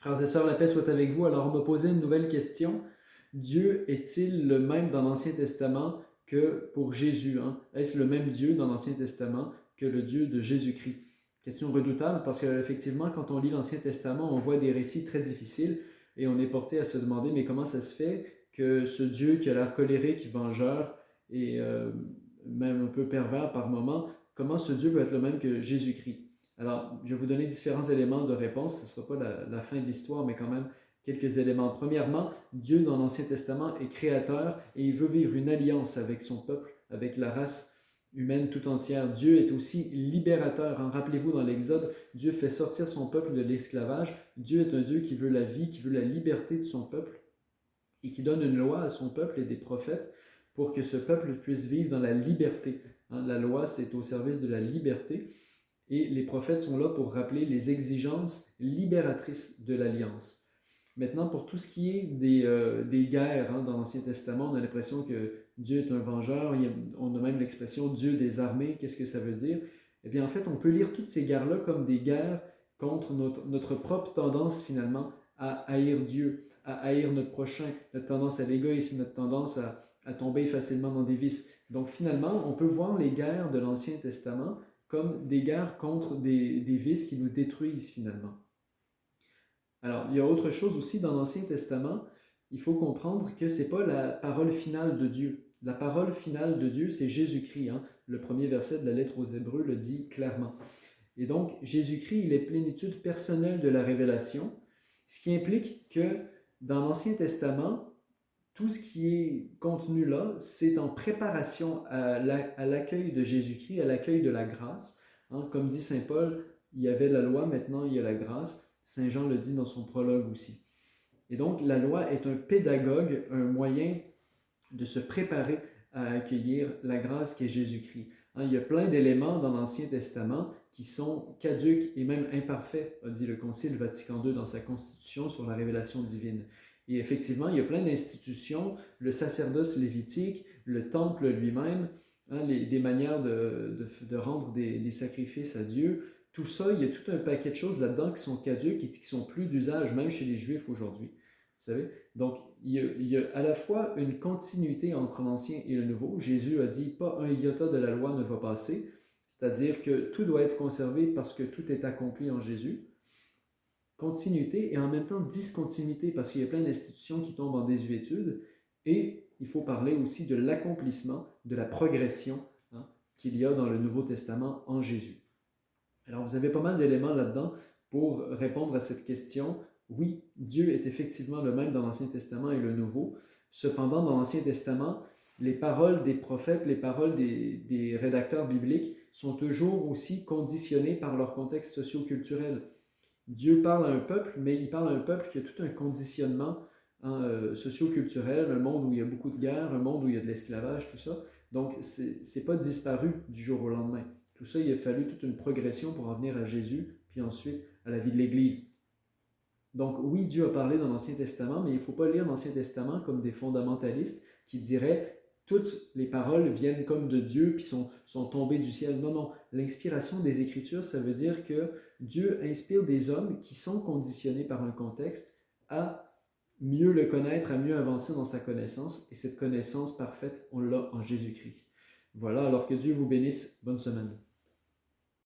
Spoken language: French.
Frères et sœurs, la paix soit avec vous. Alors, on m'a posé une nouvelle question. Dieu est-il le même dans l'Ancien Testament que pour Jésus? Est-ce le même Dieu dans l'Ancien Testament que le Dieu de Jésus-Christ? Question redoutable parce qu'effectivement, quand on lit l'Ancien Testament, on voit des récits très difficiles et on est porté à se demander, mais comment ça se fait que ce Dieu qui a l'air colérique, vengeur et même un peu pervers par moments, comment ce Dieu peut être le même que Jésus-Christ? Alors, je vais vous donner différents éléments de réponse. Ce ne sera pas la fin de l'histoire, mais quand même quelques éléments. Premièrement, Dieu dans l'Ancien Testament est créateur et il veut vivre une alliance avec son peuple, avec la race humaine tout entière. Dieu est aussi libérateur. Rappelez-vous, dans l'Exode, Dieu fait sortir son peuple de l'esclavage. Dieu est un Dieu qui veut la vie, qui veut la liberté de son peuple et qui donne une loi à son peuple et des prophètes pour que ce peuple puisse vivre dans la liberté. La loi, c'est au service de la liberté. Et les prophètes sont là pour rappeler les exigences libératrices de l'Alliance. Maintenant, pour tout ce qui est des guerres dans l'Ancien Testament, on a l'impression que Dieu est un vengeur. On a même l'expression Dieu des armées. Qu'est-ce que ça veut dire? Eh bien, en fait, on peut lire toutes ces guerres-là comme des guerres contre notre propre tendance, finalement, à haïr Dieu, à haïr notre prochain, notre tendance à l'égoïsme, notre tendance à tomber facilement dans des vices. Donc, finalement, on peut voir les guerres de l'Ancien Testament comme des guerres contre des vices qui nous détruisent finalement. Alors, il y a autre chose aussi dans l'Ancien Testament, il faut comprendre que ce n'est pas la parole finale de Dieu. La parole finale de Dieu, c'est Jésus-Christ. Le premier verset de la lettre aux Hébreux le dit clairement. Et donc, Jésus-Christ, il est plénitude personnelle de la révélation, ce qui implique que dans l'Ancien Testament, tout ce qui est contenu là, c'est en préparation à l'accueil de Jésus-Christ, à l'accueil de la grâce. Comme dit Saint Paul, il y avait la loi, maintenant il y a la grâce. Saint Jean le dit dans son prologue aussi. Et donc, la loi est un pédagogue, un moyen de se préparer à accueillir la grâce qui est Jésus-Christ. Il y a plein d'éléments dans l'Ancien Testament qui sont caducs et même imparfaits, a dit le Concile Vatican II dans sa constitution sur la révélation divine. Et effectivement, il y a plein d'institutions, le sacerdoce lévitique, le temple lui-même, des manières de rendre des sacrifices à Dieu. Tout ça, il y a tout un paquet de choses là-dedans qui sont caduques et qui sont plus d'usage, même chez les Juifs aujourd'hui. Vous savez? Donc, il y a à la fois une continuité entre l'Ancien et le Nouveau. Jésus a dit « pas un iota de la loi ne va passer », c'est-à-dire que tout doit être conservé parce que tout est accompli en Jésus. Continuité et en même temps discontinuité parce qu'il y a plein d'institutions qui tombent en désuétude. Et il faut parler aussi de l'accomplissement, de la progression qu'il y a dans le Nouveau Testament en Jésus. Alors, vous avez pas mal d'éléments là-dedans pour répondre à cette question. Oui, Dieu est effectivement le même dans l'Ancien Testament et le Nouveau. Cependant, dans l'Ancien Testament, les paroles des prophètes, les paroles des rédacteurs bibliques sont toujours aussi conditionnées par leur contexte socio-culturel. Dieu parle à un peuple, mais il parle à un peuple qui a tout un conditionnement socio-culturel, un monde où il y a beaucoup de guerres, un monde où il y a de l'esclavage, tout ça. Donc, c'est pas disparu du jour au lendemain. Tout ça, il a fallu toute une progression pour en venir à Jésus, puis ensuite à la vie de l'Église. Donc oui, Dieu a parlé dans l'Ancien Testament, mais il ne faut pas lire l'Ancien Testament comme des fondamentalistes qui diraient toutes les paroles viennent comme de Dieu puis sont tombées du ciel. Non, non. L'inspiration des Écritures, ça veut dire que Dieu inspire des hommes qui sont conditionnés par un contexte à mieux le connaître, à mieux avancer dans sa connaissance. Et cette connaissance parfaite, on l'a en Jésus-Christ. Voilà, alors que Dieu vous bénisse. Bonne semaine.